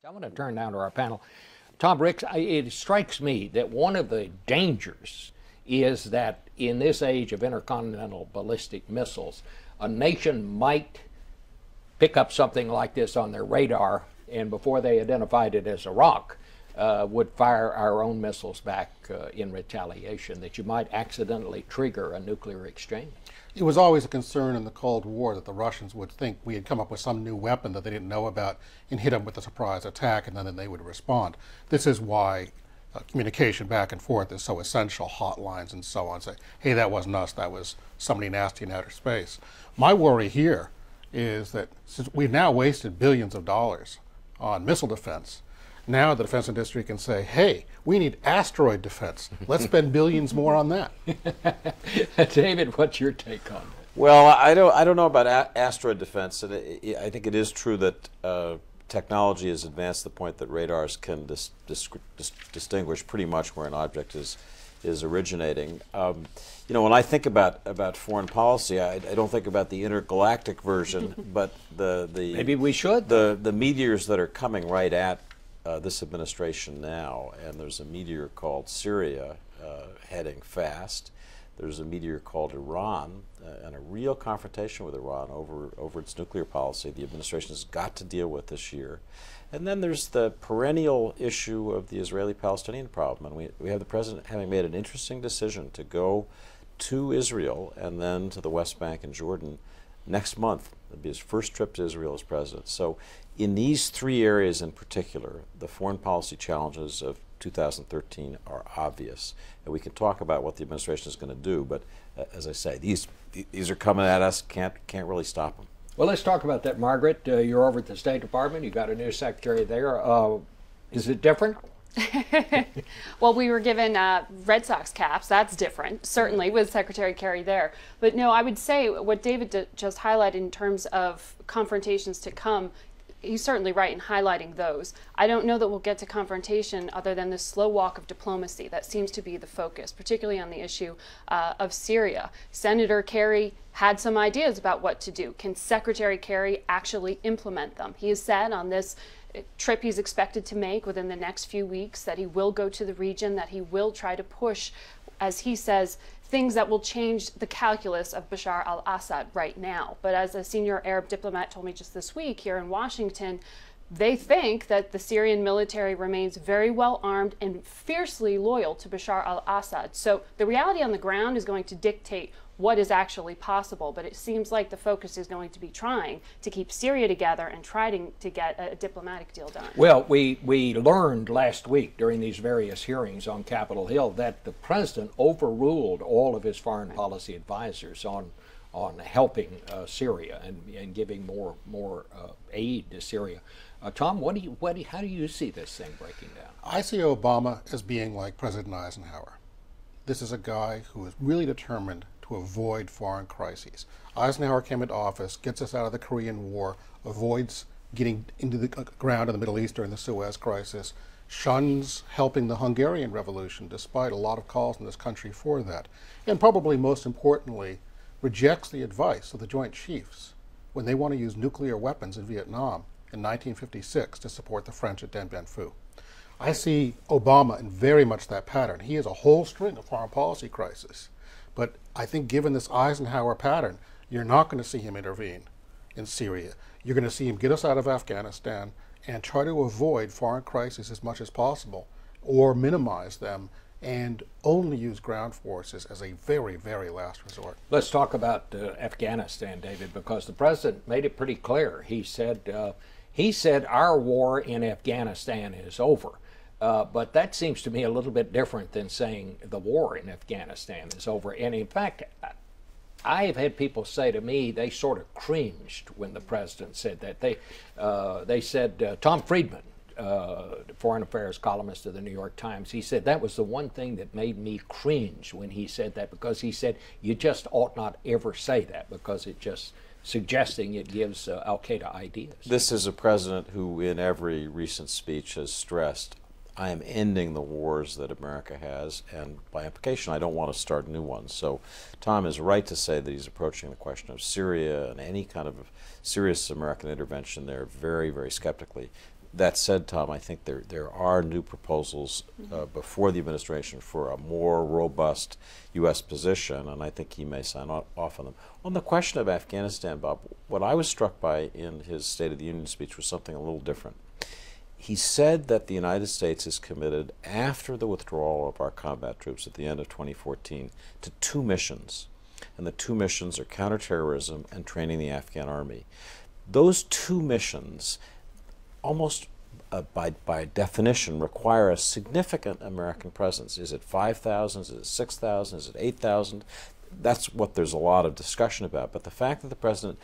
I want to turn now to our panel. Tom Ricks, it strikes me that one of the dangers is that in this age of intercontinental ballistic missiles, a nation might pick up something like this on their radar, and before they identified it as Iraq, would fire our own missiles back in retaliation, that you might accidentally trigger a nuclear exchange. It was always a concern in the Cold War that the Russians would think we had come up with some new weapon that they didn't know about and hit them with a surprise attack, and then they would respond. This is why communication back and forth is so essential, hotlines and so on. Say, hey, that wasn't us, that was somebody nasty in outer space. My worry here is that since we've now wasted billions of dollars on missile defense, now the defense industry can say, hey, we need asteroid defense. Let's spend billions more on that. David, what's your take on it? Well, I don't know about asteroid defense. And I think it is true that technology has advanced to the point that radars can distinguish pretty much where an object is originating. You know, when I think about foreign policy, I don't think about the intergalactic version, but the maybe we should. The meteors that are coming right at this administration now, and there's a meteor called Syria heading fast. There's a meteor called Iran, and a real confrontation with Iran over its nuclear policy the administration has got to deal with this year. And then there's the perennial issue of the Israeli-Palestinian problem, and we have the president having made an interesting decision to go to Israel and then to the West Bank and Jordan next month. It'll be his first trip to Israel as president. So in these three areas in particular, the foreign policy challenges of 2013 are obvious. And we can talk about what the administration is going to do, but as I say, these are coming at us, can't really stop them. Well, let's talk about that, Margaret. You're over at the State Department. You got a new secretary there. Is it different? Well, we were given Red Sox caps. That's different, certainly, with Secretary Kerry there. But no, I would say what David just highlighted in terms of confrontations to come, he's certainly right in highlighting those. I don't know that we'll get to confrontation other than this slow walk of diplomacy. That seems to be the focus, particularly on the issue of Syria. Senator Kerry had some ideas about what to do. Can Secretary Kerry actually implement them? He has said on this trip he's expected to make within the next few weeks that he will go to the region, that he will try to push, as he says, things that will change the calculus of Bashar al-Assad right now. But as a senior Arab diplomat told me just this week here in Washington, they think that the Syrian military remains very well armed and fiercely loyal to Bashar al-Assad. So the reality on the ground is going to dictate what is actually possible, but it seems like the focus is going to be trying to keep Syria together and trying to get a diplomatic deal done. Well, we learned last week during these various hearings on Capitol Hill that the president overruled all of his foreign policy advisors on helping Syria and giving more aid to Syria. Tom, how do you see this thing breaking down? I see Obama as being like President Eisenhower. This is a guy who is really determined to avoid foreign crises. Eisenhower came into office, gets us out of the Korean War, avoids getting into the ground in the Middle East during the Suez Crisis, shuns helping the Hungarian Revolution, despite a lot of calls in this country for that, and probably most importantly, rejects the advice of the Joint Chiefs when they want to use nuclear weapons in Vietnam in 1956 to support the French at Dien Bien Phu. I see Obama in very much that pattern. He has a whole string of foreign policy crises. But I think given this Eisenhower pattern, you're not going to see him intervene in Syria. You're going to see him get us out of Afghanistan and try to avoid foreign crises as much as possible or minimize them and only use ground forces as a very, very last resort. Let's talk about Afghanistan, David, because the president made it pretty clear. He said our war in Afghanistan is over. But that seems to me a little bit different than saying the war in Afghanistan is over. And in fact, I have had people say to me they sort of cringed when the president said that. They said, Tom Friedman, foreign affairs columnist of the New York Times, he said that was the one thing that made me cringe when he said that, because he said you just ought not ever say that because it just suggesting it gives al-Qaeda ideas. This is a president who in every recent speech has stressed, I am ending the wars that America has, and by implication, I don't want to start new ones. So Tom is right to say that he's approaching the question of Syria and any kind of serious American intervention there very, very skeptically. That said, Tom, I think there are new proposals before the administration for a more robust U.S. position, and I think he may sign off on them. On the question of Afghanistan, Bob, what I was struck by in his State of the Union speech was something a little different. He said that the United States is committed, after the withdrawal of our combat troops at the end of 2014, to 2 missions. And the 2 missions are counterterrorism and training the Afghan army. Those 2 missions almost by definition require a significant American presence. Is it 5,000? Is it 6,000? Is it 8,000? That's what there's a lot of discussion about. But the fact that the president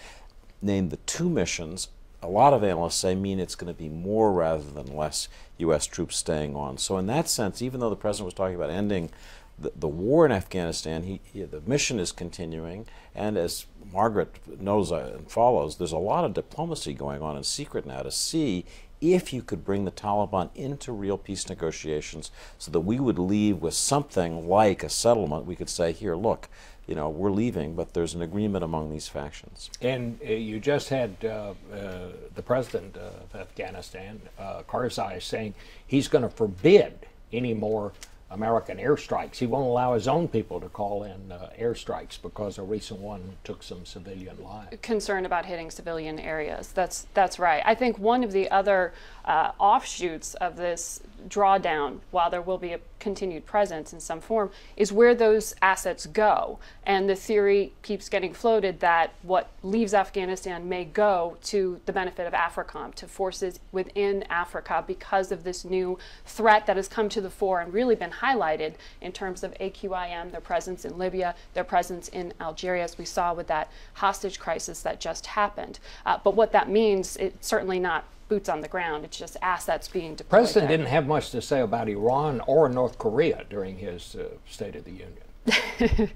named the 2 missions, a lot of analysts say, mean it's going to be more rather than less U.S. troops staying on. So in that sense, even though the president was talking about ending the war in Afghanistan, the mission is continuing, and as Margaret knows and follows, there's a lot of diplomacy going on in secret now to see if you could bring the Taliban into real peace negotiations so that we would leave with something like a settlement. We could say, here, look, you know, we're leaving, but there's an agreement among these factions. And you just had the president of Afghanistan, Karzai, saying he's going to forbid any more American airstrikes. He won't allow his own people to call in airstrikes because a recent one took some civilian lives. Concern about hitting civilian areas. That's right. I think one of the other offshoots of this drawdown, while there will be a continued presence in some form, is where those assets go. And the theory keeps getting floated that what leaves Afghanistan may go to the benefit of AFRICOM, to forces within Africa, because of this new threat that has come to the fore and really been highlighted in terms of AQIM, their presence in Libya, their presence in Algeria, as we saw with that hostage crisis that just happened. But what that means, it's certainly not boots on the ground. It's just assets being deployed. The president didn't have much to say about Iran or North Korea during his State of the Union.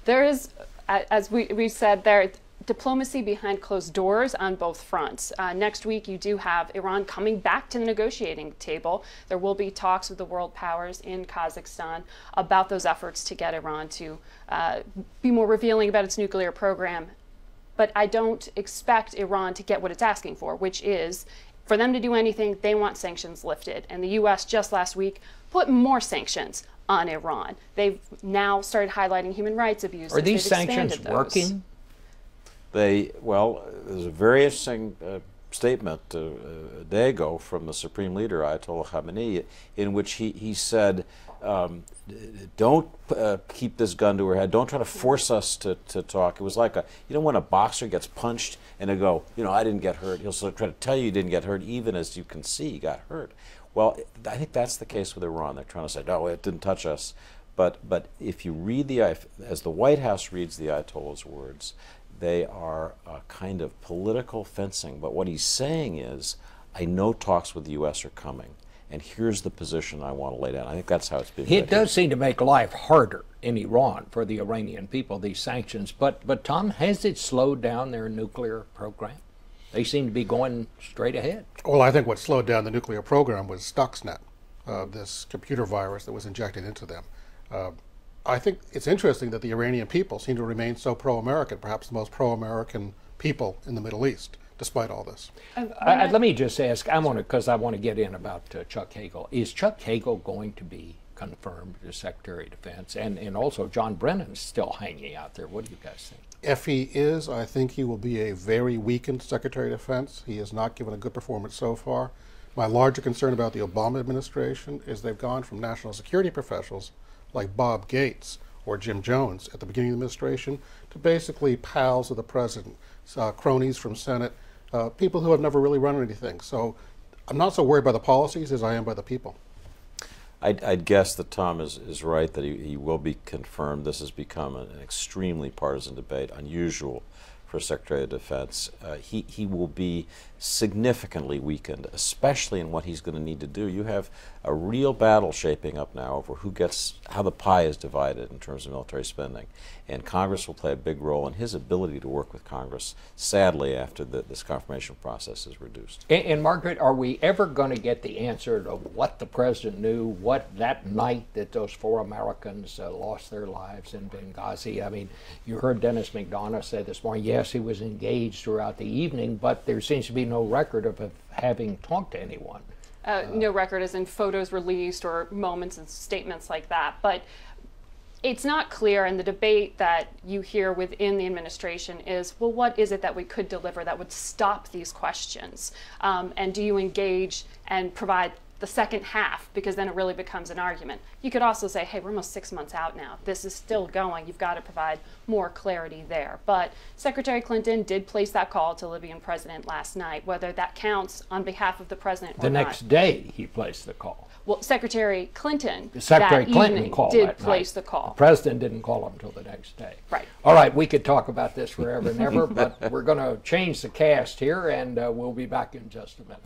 There is, as we said there, diplomacy behind closed doors on both fronts. Next week, you do have Iran coming back to the negotiating table. There will be talks with the world powers in Kazakhstan about those efforts to get Iran to be more revealing about its nuclear program. But I don't expect Iran to get what it's asking for, which is, for them to do anything, they want sanctions lifted. And the U.S. just last week put more sanctions on Iran. They've now started highlighting human rights abuses. Are these sanctions working? Well, there's a very interesting statement a day ago from the Supreme Leader, Ayatollah Khamenei, in which he said, don't keep this gun to her head. Don't try to force us to talk. It was like when a boxer gets punched and they go, I didn't get hurt. He'll sort of try to tell you didn't get hurt, even as you can see he got hurt. Well, I think that's the case with Iran. They're trying to say, no, it didn't touch us. But if you read as the White House reads the Ayatollah's words, they are a kind of political fencing. But what he's saying is, I know talks with the U.S. are coming, and here's the position I want to lay down. I think that's how it's being It does seem to make life harder in Iran for the Iranian people, these sanctions. But Tom, has it slowed down their nuclear program? They seem to be going straight ahead. Well, I think what slowed down the nuclear program was Stuxnet, this computer virus that was injected into them. I think it's interesting that the Iranian people seem to remain so pro-American, perhaps the most pro-American people in the Middle East, despite all this. Let me just ask, because I want to get in about Chuck Hagel. Is Chuck Hagel going to be confirmed as Secretary of Defense? And also John Brennan's still hanging out there. What do you guys think? If he is, I think he will be a very weakened Secretary of Defense. He has not given a good performance so far. My larger concern about the Obama administration is they've gone from national security professionals like Bob Gates or Jim Jones at the beginning of the administration to basically pals of the president, cronies from Senate, people who have never really run anything. So I'm not so worried by the policies as I am by the people. I'd guess that Tom is right, that he will be confirmed. This has become an extremely partisan debate, unusual for Secretary of Defense. He will be significantly weakened, especially in what he's going to need to do. You have a real battle shaping up now over how the pie is divided in terms of military spending. And Congress will play a big role in his ability to work with Congress, sadly, after this confirmation process is reduced. And Margaret, are we ever going to get the answer to what the president knew, what that night that those 4 Americans lost their lives in Benghazi? I mean, you heard Dennis McDonough say this morning, yes, guess he was engaged throughout the evening, but there seems to be no record of having talked to anyone. No record as in photos released or moments and statements like that. But it's not clear, and the debate that you hear within the administration is, well, what is it that we could deliver that would stop these questions? And do you engage and provide the second half, because then it really becomes an argument. You could also say, hey, we're almost 6 months out now. This is still going. You've got to provide more clarity there. But Secretary Clinton did place that call to the Libyan president last night. Whether that counts on behalf of the president or not. The next day he placed the call. Well, Secretary Clinton did place the call. The president didn't call him until the next day. Right. All right, we could talk about this forever and ever, but we're going to change the cast here, and we'll be back in just a minute.